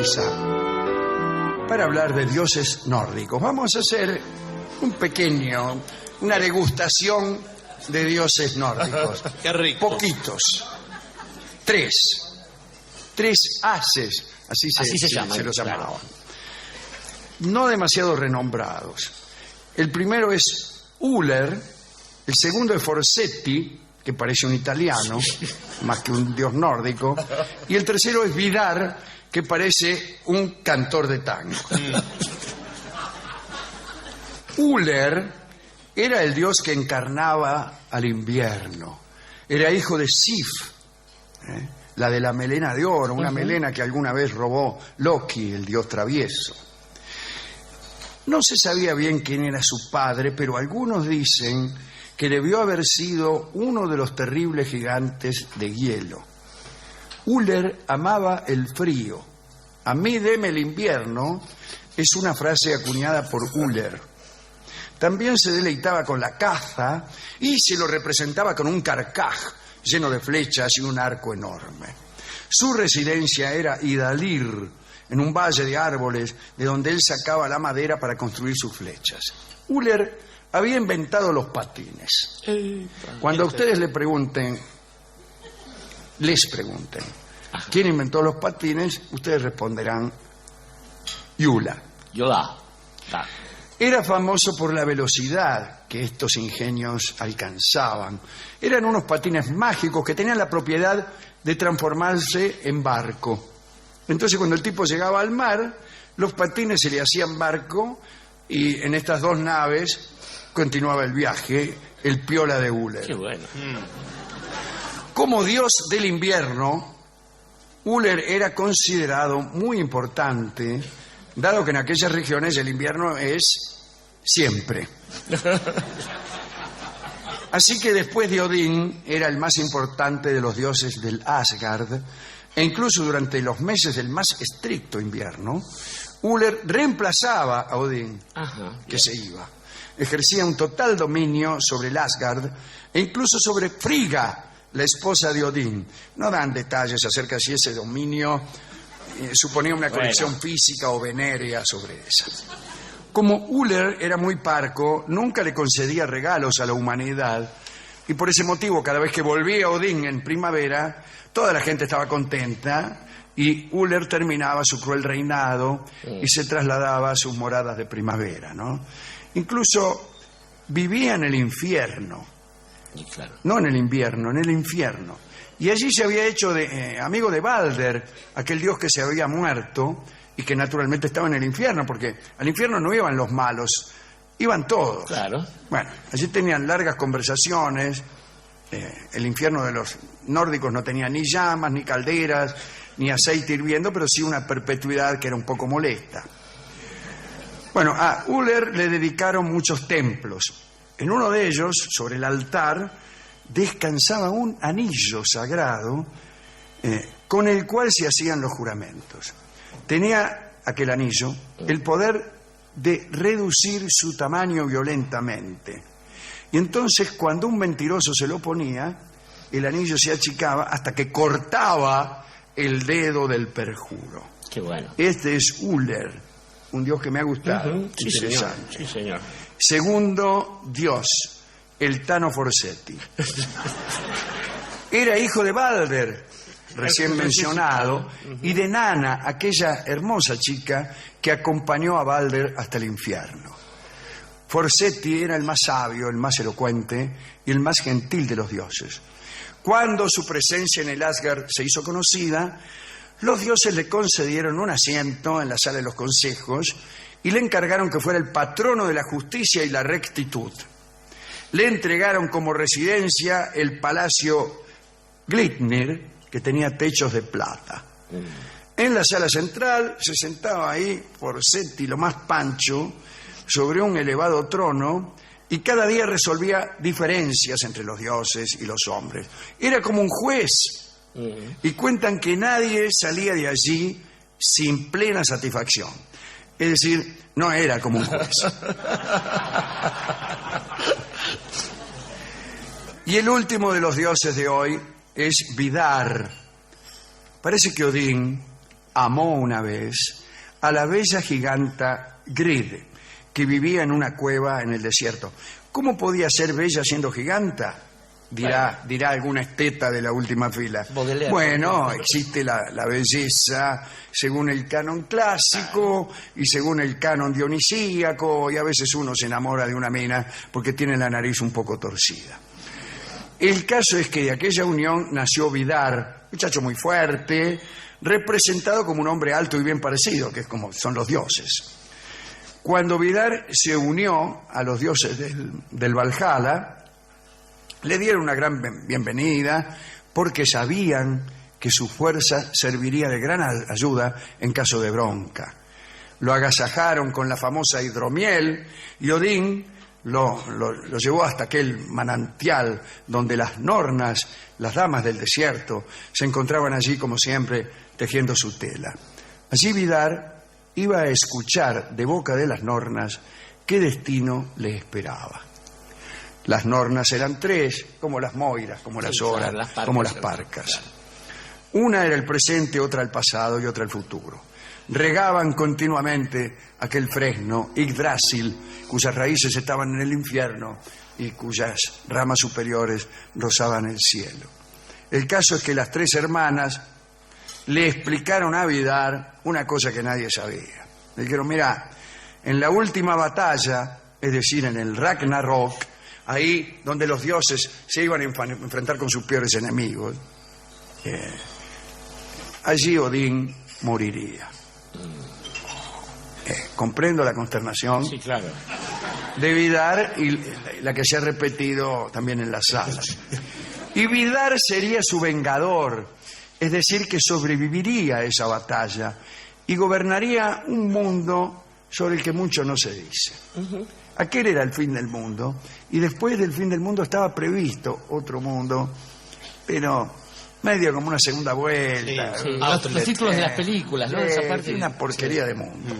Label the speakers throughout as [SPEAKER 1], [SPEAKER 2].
[SPEAKER 1] quizá, para hablar de dioses nórdicos. Vamos a hacer una degustación de dioses nórdicos.
[SPEAKER 2] Qué rico.
[SPEAKER 1] Poquitos. Tres ases, así se
[SPEAKER 2] llaman,
[SPEAKER 1] los llamaban.
[SPEAKER 2] claro.
[SPEAKER 1] No demasiado renombrados. El primero es Uller, el segundo es Forsetti, que parece un italiano, más que un dios nórdico, y el tercero es Vidar, que parece un cantor de tango. Uller era el dios que encarnaba al invierno. Era hijo de Sif, la de la melena de oro, una melena que alguna vez robó Loki, el dios travieso. No se sabía bien quién era su padre, pero algunos dicen que debió haber sido uno de los terribles gigantes de hielo. Uller amaba el frío. A mí deme el invierno es una frase acuñada por Uller. También se deleitaba con la caza y se lo representaba con un carcaj lleno de flechas y un arco enorme. Su residencia era Idalir, en un valle de árboles de donde él sacaba la madera para construir sus flechas. Uller había inventado los patines. Cuando a ustedes les pregunten, ¿quién inventó los patines? Ustedes responderán, Yula. Era famoso por la velocidad que estos ingenios alcanzaban. Eran unos patines mágicos que tenían la propiedad de transformarse en barco. Entonces, cuando el tipo llegaba al mar, los patines se le hacían barco y en estas dos naves continuaba el viaje, el piola de Uller.
[SPEAKER 2] Qué bueno.
[SPEAKER 1] Como dios del invierno, Uller era considerado muy importante, dado que en aquellas regiones el invierno es siempre. Así que después de Odín era el más importante de los dioses del Asgard, e incluso durante los meses del más estricto invierno, Uller reemplazaba a Odín, que se iba. Ejercía un total dominio sobre el Asgard e incluso sobre Frigga, la esposa de Odín. No dan detalles acerca de si ese dominio suponía una conexión física o venérea sobre esa. Como Uller era muy parco, nunca le concedía regalos a la humanidad, y por ese motivo, cada vez que volvía Odín en primavera, toda la gente estaba contenta y Uller terminaba su cruel reinado y se trasladaba a sus moradas de primavera, ¿no? Incluso vivía en el infierno. No en el invierno, en el infierno. Y allí se había hecho amigo de Balder, aquel dios que se había muerto y que naturalmente estaba en el infierno, porque al infierno no iban los malos, iban todos.
[SPEAKER 2] Claro.
[SPEAKER 1] Bueno, allí tenían largas conversaciones. El infierno de los nórdicos no tenía ni llamas, ni calderas, ni aceite hirviendo, pero sí una perpetuidad que era un poco molesta. Bueno, a Uller le dedicaron muchos templos. En uno de ellos, sobre el altar, descansaba un anillo sagrado con el cual se hacían los juramentos. Tenía aquel anillo el poder de reducir su tamaño violentamente. Y entonces, cuando un mentiroso se lo ponía, el anillo se achicaba hasta que cortaba el dedo del perjuro.
[SPEAKER 2] Qué bueno.
[SPEAKER 1] Este es Uller, un dios que me ha gustado.
[SPEAKER 2] Sí, señor.
[SPEAKER 1] Segundo dios, el Tano Forsetti. Era hijo de Balder, recién mencionado, y de Nana, aquella hermosa chica que acompañó a Balder hasta el infierno. Forsetti era el más sabio, el más elocuente y el más gentil de los dioses. Cuando su presencia en el Asgard se hizo conocida, los dioses le concedieron un asiento en la sala de los consejos y le encargaron que fuera el patrono de la justicia y la rectitud. Le entregaron como residencia el palacio Glitnir, que tenía techos de plata. En la sala central se sentaba ahí Forsetti, lo más pancho, sobre un elevado trono, y cada día resolvía diferencias entre los dioses y los hombres. Era como un juez, y cuentan que nadie salía de allí sin plena satisfacción. Es decir, no era como un juez. Y el último de los dioses de hoy es Vidar. Parece que Odín amó una vez a la bella giganta Grid, que vivía en una cueva en el desierto. ¿Cómo podía ser bella siendo giganta? Dirá alguna esteta de la última fila.
[SPEAKER 2] Baudelaire.
[SPEAKER 1] Bueno, existe la belleza según el canon clásico y según el canon dionisíaco, y a veces uno se enamora de una mina porque tiene la nariz un poco torcida. El caso es que de aquella unión nació Vidar, muchacho muy fuerte, representado como un hombre alto y bien parecido, que es como son los dioses. Cuando Vidar se unió a los dioses del Valhalla, le dieron una gran bienvenida porque sabían que su fuerza serviría de gran ayuda en caso de bronca. Lo agasajaron con la famosa hidromiel y Odín lo llevó hasta aquel manantial donde las nornas, las damas del desierto, se encontraban allí como siempre tejiendo su tela. Allí Vidar iba a escuchar de boca de las nornas qué destino le esperaba. Las nornas eran tres, como las moiras, como las horas, como las parcas. Una era el presente, otra el pasado y otra el futuro. Regaban continuamente aquel fresno, Yggdrasil, cuyas raíces estaban en el infierno y cuyas ramas superiores rozaban el cielo. El caso es que las tres hermanas le explicaron a Vidar una cosa que nadie sabía. Le dijeron, mira, en la última batalla, es decir, en el Ragnarok, ahí donde los dioses se iban a enfrentar con sus peores enemigos, allí Odín moriría. Comprendo la consternación,
[SPEAKER 2] sí, claro,
[SPEAKER 1] de Vidar y la que se ha repetido también en las salas. Y Vidar sería su vengador, es decir, que sobreviviría a esa batalla y gobernaría un mundo sobre el que mucho no se dice. Aquel era el fin del mundo, y después del fin del mundo estaba previsto otro mundo, pero medio como una segunda vuelta.
[SPEAKER 2] Sí, sí. Los títulos de las películas, ¿no? Esa parte.
[SPEAKER 1] Una porquería de mundo.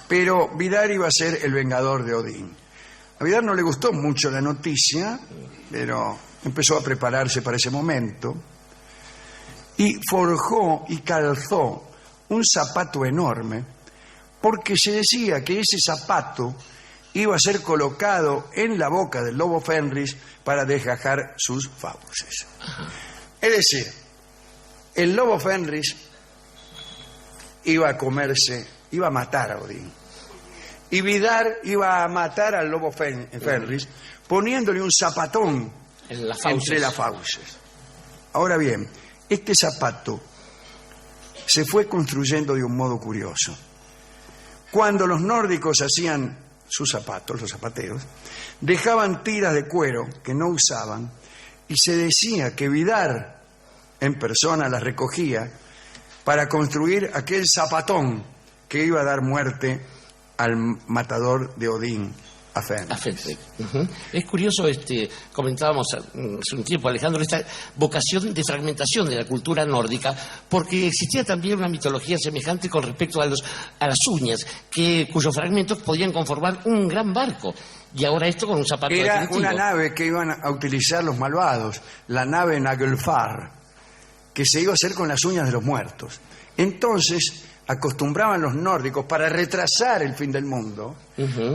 [SPEAKER 1] Pero Vidar iba a ser el vengador de Odín. A Vidar no le gustó mucho la noticia, pero empezó a prepararse para ese momento y forjó y calzó un zapato enorme, porque se decía que ese zapato iba a ser colocado en la boca del lobo Fenris para desgajar sus fauces. Es decir, el lobo Fenris iba a matar a Odín. Y Vidar iba a matar al lobo Fenris poniéndole un zapatón entre las fauces. Ahora bien, este zapato se fue construyendo de un modo curioso. Cuando los nórdicos hacían sus zapatos, los zapateros, dejaban tiras de cuero que no usaban y se decía que Vidar en persona las recogía para construir aquel zapatón que iba a dar muerte al matador de Odín, a Fenris.
[SPEAKER 2] Es curioso, comentábamos hace un tiempo, Alejandro, esta vocación de fragmentación de la cultura nórdica, porque existía también una mitología semejante con respecto a las uñas, cuyos fragmentos podían conformar un gran barco. Y ahora esto con un zapato
[SPEAKER 1] era
[SPEAKER 2] definitivo.
[SPEAKER 1] Una nave que iban a utilizar los malvados, la nave Naglfar, que se iba a hacer con las uñas de los muertos. Entonces acostumbraban los nórdicos, para retrasar el fin del mundo,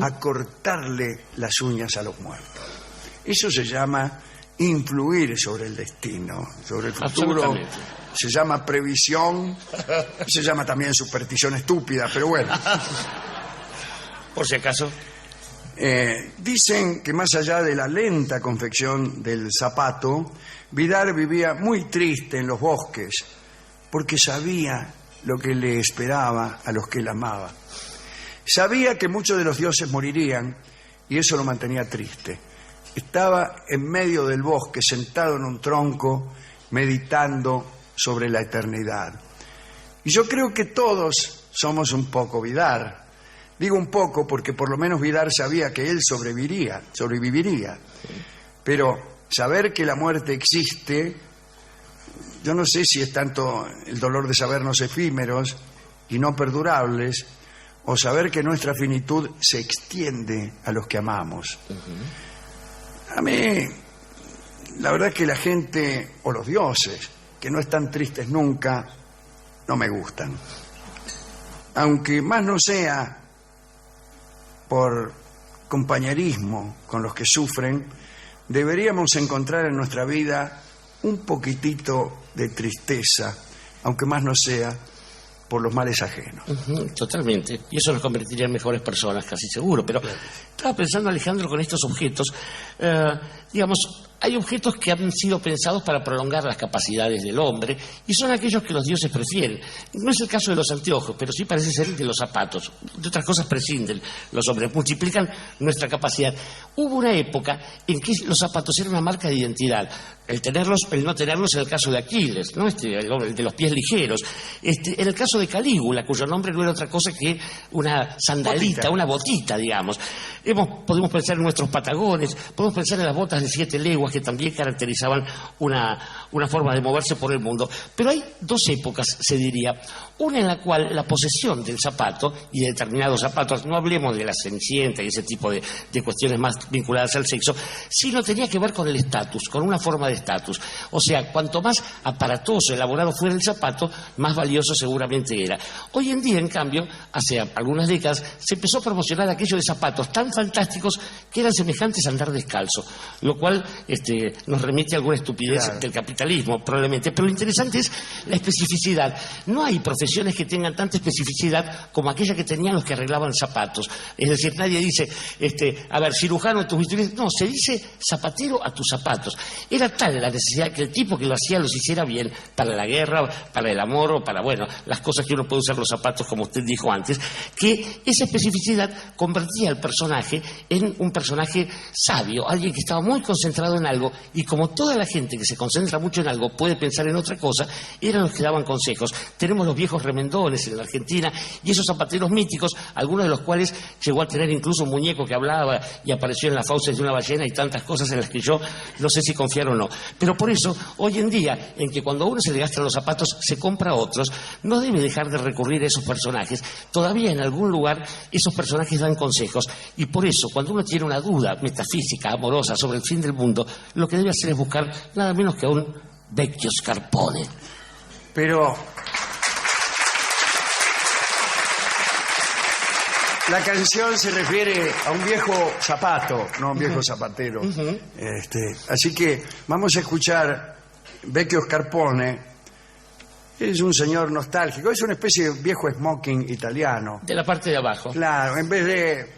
[SPEAKER 1] a cortarle las uñas a los muertos. Eso se llama influir sobre el destino, sobre el futuro. Se llama previsión, se llama también superstición estúpida, pero bueno.
[SPEAKER 2] Por si acaso.
[SPEAKER 1] Dicen que más allá de la lenta confección del zapato, Vidar vivía muy triste en los bosques, porque sabía lo que le esperaba a los que él amaba. Sabía que muchos de los dioses morirían y eso lo mantenía triste. Estaba en medio del bosque, sentado en un tronco, meditando sobre la eternidad. Y yo creo que todos somos un poco Vidar. Digo un poco porque por lo menos Vidar sabía que él sobreviviría. Pero saber que la muerte existe, yo no sé si es tanto el dolor de sabernos efímeros y no perdurables, o saber que nuestra finitud se extiende a los que amamos. A mí, la verdad es que la gente, o los dioses, que no están tristes nunca, no me gustan. Aunque más no sea por compañerismo con los que sufren, deberíamos encontrar en nuestra vida un poquitito de tristeza, aunque más no sea por los males ajenos.
[SPEAKER 2] Totalmente. Y eso nos convertiría en mejores personas, casi seguro. Pero estaba pensando, Alejandro, con estos objetos, digamos, hay objetos que han sido pensados para prolongar las capacidades del hombre y son aquellos que los dioses prefieren. No es el caso de los anteojos, pero sí parece ser el de los zapatos. De otras cosas prescinden los hombres, multiplican nuestra capacidad. Hubo una época en que los zapatos eran una marca de identidad. El tenerlos, el no tenerlos en el caso de Aquiles, ¿no? El de los pies ligeros. En el caso de Calígula, cuyo nombre no era otra cosa que una sandalita, una botita, digamos. Podemos pensar en nuestros patagones, podemos pensar en las botas de 7 leguas que también caracterizaban una forma de moverse por el mundo. Pero hay dos épocas, se diría. Una en la cual la posesión del zapato y de determinados zapatos, no hablemos de la Cenicienta y ese tipo de cuestiones más vinculadas al sexo, sino tenía que ver con el estatus, con una forma de estatus. O sea, cuanto más aparatoso, elaborado fuera el zapato, más valioso seguramente era. Hoy en día, en cambio, hace algunas décadas, se empezó a promocionar aquello de zapatos tan fantásticos que eran semejantes a andar descalzo, lo cual nos remite a alguna estupidez del capitalismo, probablemente. Pero lo interesante es la especificidad. No hay profesiones que tengan tanta especificidad como aquella que tenían los que arreglaban zapatos. Es decir, nadie dice, a ver, cirujano a tus bisturíes. No, se dice zapatero a tus zapatos. Era tal la necesidad que el tipo que lo hacía los hiciera bien para la guerra, para el amor o para, bueno, las cosas que uno puede usar los zapatos, como usted dijo antes, que esa especificidad convertía al personaje en un personaje sabio, alguien que estaba muy concentrado en algo, y como toda la gente que se concentra mucho en algo puede pensar en otra cosa, eran los que daban consejos. Tenemos los viejos remendones en la Argentina y esos zapateros míticos, algunos de los cuales llegó a tener incluso un muñeco que hablaba y apareció en las fauces de una ballena y tantas cosas en las que yo no sé si confiar o no. Pero por eso, hoy en día, en que cuando a uno se le gastan los zapatos se compra otros, no debe dejar de recurrir a esos personajes. Todavía en algún lugar esos personajes dan consejos, y por eso cuando uno tiene una duda metafísica, amorosa sobre el fin del mundo, lo que debe hacer es buscar nada menos que a un Vecchio Scarpone.
[SPEAKER 1] Pero la canción se refiere a un viejo zapato, no a un viejo zapatero. Así que vamos a escuchar Vecchio Scarpone. Es un señor nostálgico, es una especie de viejo smoking italiano.
[SPEAKER 2] De la parte de abajo.
[SPEAKER 1] Claro, en vez de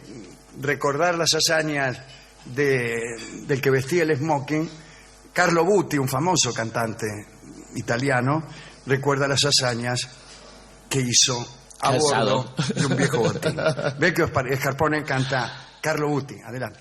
[SPEAKER 1] recordar las hazañas del que vestía el smoking, Carlo Butti, un famoso cantante italiano, recuerda las hazañas que hizo a bordo de un viejo botín. Vecchio Scarpone canta Carlo Butti. Adelante.